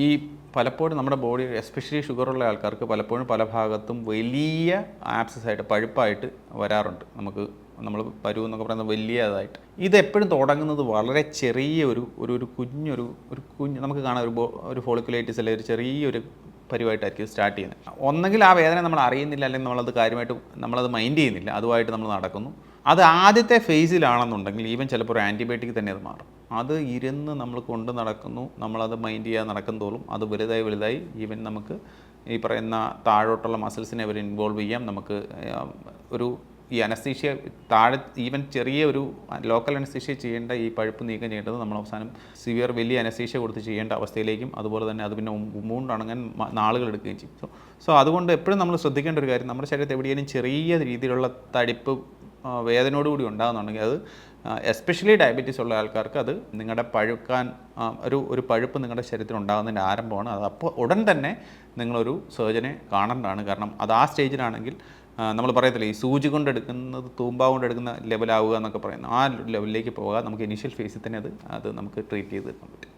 ഈ പലപ്പോഴും നമ്മുടെ ബോഡി എസ്പെഷ്യലി ഷുഗറുള്ള ആൾക്കാർക്ക് പലപ്പോഴും പല ഭാഗത്തും വലിയ ആപ്സസ് ആയിട്ട് പഴുപ്പായിട്ട് വരാറുണ്ട്. നമ്മൾ പരുവ് എന്നൊക്കെ പറയുന്നത് വലിയതായിട്ട്. ഇതെപ്പോഴും തുടങ്ങുന്നത് വളരെ ചെറിയ ഒരു കുഞ്ഞ് നമുക്ക് കാണാം, ഒരു ഫോളിക്കുലൈറ്റിസ് അല്ലെങ്കിൽ ഒരു ചെറിയൊരു പരിവായിട്ടായിരിക്കും സ്റ്റാർട്ട് ചെയ്യുന്നത്. ഒന്നെങ്കിൽ ആ വേദന നമ്മൾ അറിയുന്നില്ല, അല്ലെങ്കിൽ നമ്മളത് മൈൻഡ് ചെയ്യുന്നില്ല, അതുമായിട്ട് നമ്മൾ നടക്കുന്നു. അത് ആദ്യത്തെ ഫേസിലാണെന്നുണ്ടെങ്കിൽ ഈവൻ ചിലപ്പോൾ ഒരു ആൻറ്റിബയോട്ടിക് തന്നെ അത് മാറും. അത് ഇരുന്ന് നമ്മൾ കൊണ്ട് നടക്കുന്നു, നമ്മളത് മൈൻഡ് ചെയ്യാതെ നടക്കുന്നതോളും അത് വലുതായി ഈവൻ നമുക്ക് ഈ പറയുന്ന താഴോട്ടുള്ള മസിൽസിനെ അവർ ഇൻവോൾവ് ചെയ്യാം. നമുക്ക് ഈ അനസ്തീഷ്യ താഴെ ഈവൻ ചെറിയ ഒരു ലോക്കൽ അനസ്തീഷ്യ ചെയ്യേണ്ട ഈ പഴുപ്പ് നീക്കം ചെയ്യേണ്ടത് നമ്മൾ അവസാനം സിവിയർ വലിയ അനസ്തീഷ്യ കൊടുത്ത് ചെയ്യേണ്ട അവസ്ഥയിലേക്കും, അതുപോലെ തന്നെ അത് പിന്നെ ഉണങ്ങാൻ നാളുകൾ എടുക്കുകയും ചെയ്യും. സോ അതുകൊണ്ട് എപ്പോഴും നമ്മൾ ശ്രദ്ധിക്കേണ്ട ഒരു കാര്യം, നമ്മുടെ ശരീരത്തിൽ എവിടെയെങ്കിലും ചെറിയ രീതിയിലുള്ള തടിപ്പ് വേദനയോടുകൂടി ഉണ്ടാകുന്നുണ്ടെങ്കിൽ അത് എസ്പെഷ്യലി ഡയബറ്റീസ് ഉള്ള ആൾക്കാർക്ക് അത് നിങ്ങളുടെ ഒരു പഴുപ്പ് നിങ്ങളുടെ ശരീരത്തിൽ ഉണ്ടാകുന്നതിൻ്റെ ആരംഭമാണ്. അത് അപ്പോൾ ഉടൻ തന്നെ നിങ്ങളൊരു സർജനെ കാണേണ്ടതാണ്. കാരണം അത് ആ സ്റ്റേജിലാണെങ്കിൽ നമ്മൾ പറയത്തില്ല, ഈ സൂചി കൊണ്ടെടുക്കുന്നത് തൂമ്പ കൊണ്ടെടുക്കുന്ന ലെവലാവുക എന്നൊക്കെ പറയുന്നത്, ആ ലെവലിലേക്ക് പോകാൻ നമുക്ക് ഇനീഷ്യൽ ഫേസിൽ തന്നെ അത് നമുക്ക് ട്രീറ്റ് ചെയ്ത് തീർക്കാൻ പറ്റും.